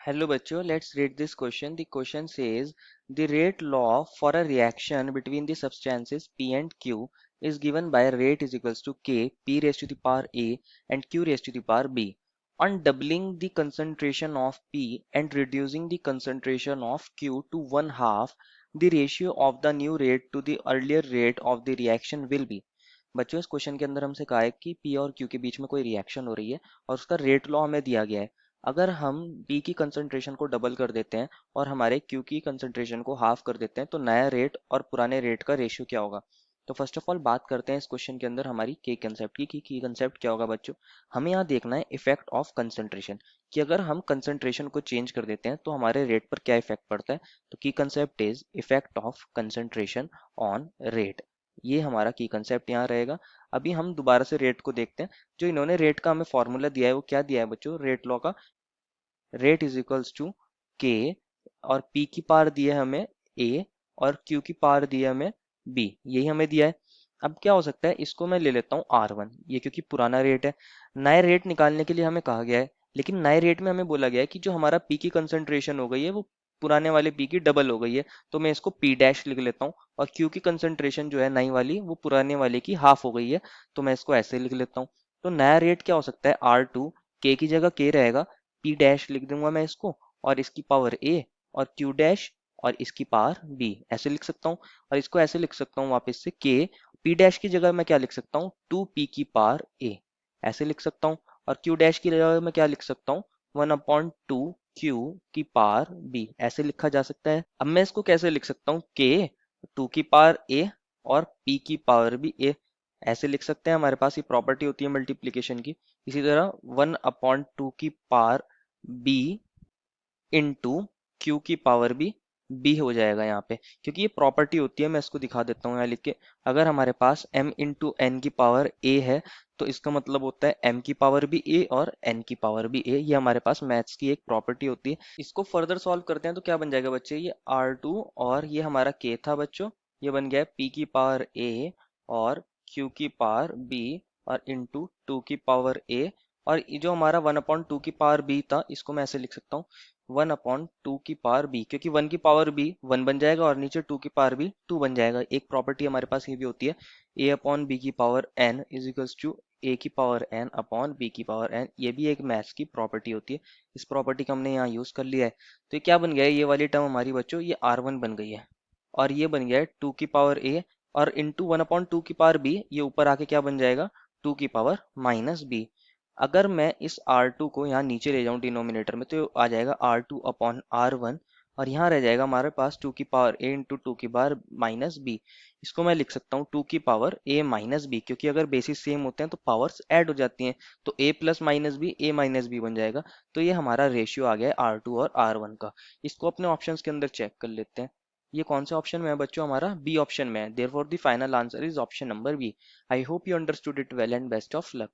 Hello बच्चों, let's read this question. The question says the rate law for a reaction between the substances P and Q is given by rate is equals to K, P raised to the power A and Q raised to the power B. On doubling the concentration of P and reducing the concentration of Q to one half, the ratio of the new rate to the earlier rate of the reaction will be. बच्चों इस question के अंदर हमसे कहा है कि P और Q के बीच में कोई रिएक्शन हो रही है और उसका रेट लॉ हमें दिया गया है। अगर हम P की कंसंट्रेशन को डबल कर देते हैं और हमारे Q की कंसंट्रेशन को हाफ कर देते हैं तो नया रेट और पुराने रेट का रेशियो क्या होगा। तो फर्स्ट ऑफ ऑल बात करते हैं इस क्वेश्चन के अंदर हमारी के कंसेप्ट की की कंसेप्ट क्या होगा बच्चों। हमें यहाँ देखना है इफेक्ट ऑफ कंसंट्रेशन कि अगर हम कंसंट्रेशन को चेंज कर देते हैं तो हमारे रेट पर क्या इफेक्ट पड़ता है। तो की concept is effect of concentration on rate. ये हमारा की कंसेप्ट यहाँ रहेगा। अभी हम दोबारा से रेट को देखते हैं। जो इन्होंने रेट का हमें फॉर्मूला दिया है वो क्या दिया है बच्चों, रेट लॉ का रेट इज इक्वल्स टू के और पी की पावर दी है हमें ए और क्यू की पावर दी है हमें बी, यही हमें दिया है। अब क्या हो सकता है, इसको मैं ले लेता हूँ R1, ये क्योंकि पुराना रेट है। नए रेट निकालने के लिए हमें कहा गया है, लेकिन नए रेट में हमें बोला गया है कि जो हमारा पी की कंसंट्रेशन हो गई है वो पुराने वाले पी की डबल हो गई है। तो मैं इसको पी डैश लिख लेता हूँ और क्यू की कंसंट्रेशन जो है नई वाली वो पुराने वाले की हाफ हो गई है, तो मैं इसको ऐसे लिख लेता हूँ। तो नया रेट क्या हो सकता है R2, के की जगह के रहेगा, पी डैश लिख दूंगा मैं इसको और इसकी पावर ए और क्यू डैश और इसकी पावर बी, ऐसे लिख सकता हूँ। और इसको ऐसे लिख सकता हूँ वापस से के पी डैश की जगह मैं क्या लिख सकता हूँ, टू पी की पावर ए, ऐसे लिख सकता हूँ। और क्यू डैश की जगह मैं क्या लिख सकता हूँ, वन अपॉन टू क्यू की पावर बी, ऐसे लिखा जा सकता है। अब मैं इसको कैसे लिख सकता हूँ, के टू की पावर ए और पी की पावर भी ए, ऐसे लिख सकते हैं। हमारे पास ये प्रॉपर्टी होती है मल्टीप्लीकेशन की। इसी तरह वन अपॉन टू की पावर बी इंटू क्यू की पावर भी बी हो जाएगा यहाँ पे, क्योंकि ये प्रॉपर्टी होती है। मैं इसको दिखा देता हूँ यहाँ लिख के। अगर हमारे पास m इंटू एन की पावर a है तो इसका मतलब होता है m की पावर भी a और n की पावर भी a। ये हमारे पास मैथ्स की एक प्रॉपर्टी होती है। इसको फर्दर सॉल्व करते हैं तो क्या बन जाएगा बच्चे, ये R2 और ये हमारा k था बच्चों, ये बन गया p की पावर a और q की पावर b और इंटू टू की पावर a। और ये जो हमारा वन अपॉन टू की पावर b था इसको मैं ऐसे लिख सकता हूँ, वन अपॉन टू की पावर बी, क्योंकि वन की पावर बी वन बन जाएगा और नीचे टू की पावर बी टू बन जाएगा। एक प्रॉपर्टी हमारे पास ये भी होती है, ए अपॉन बी की power N is equals to A की पावर एन अपॉन बी की पावर एन। ये भी एक मैथ्स की प्रॉपर्टी होती है। इस प्रॉपर्टी का हमने यहाँ यूज कर लिया है। तो ये क्या बन गया है, ये वाली टर्म हमारी बच्चों ये R1 बन गई है और ये बन गया है टू की पावर ए और इंटू वन अपॉन टू की पावर बी, ये ऊपर आके क्या बन जाएगा, टू की पावर माइनस बी। अगर मैं इस R2 को यहाँ नीचे ले जाऊँ डिनोमिनेटर में तो आ जाएगा R2 अपॉन R1 और यहाँ रह जाएगा हमारे पास टू की पावर a इंटू टू की पावर माइनस बी। इसको मैं लिख सकता हूँ टू की पावर a माइनस बी, क्योंकि अगर बेसिस सेम होते हैं तो पावर्स ऐड हो जाती हैं, तो a plus minus B a minus B बन जाएगा। तो ये हमारा रेशियो आ गया है R2 और R1 का। इसको अपने ऑप्शंस के अंदर चेक कर लेते हैं। ये कौन से ऑप्शन में है बच्चों, हमारा बी ऑप्शन में है। Therefore the final answer is option number B. I hope you understood it well and best of luck.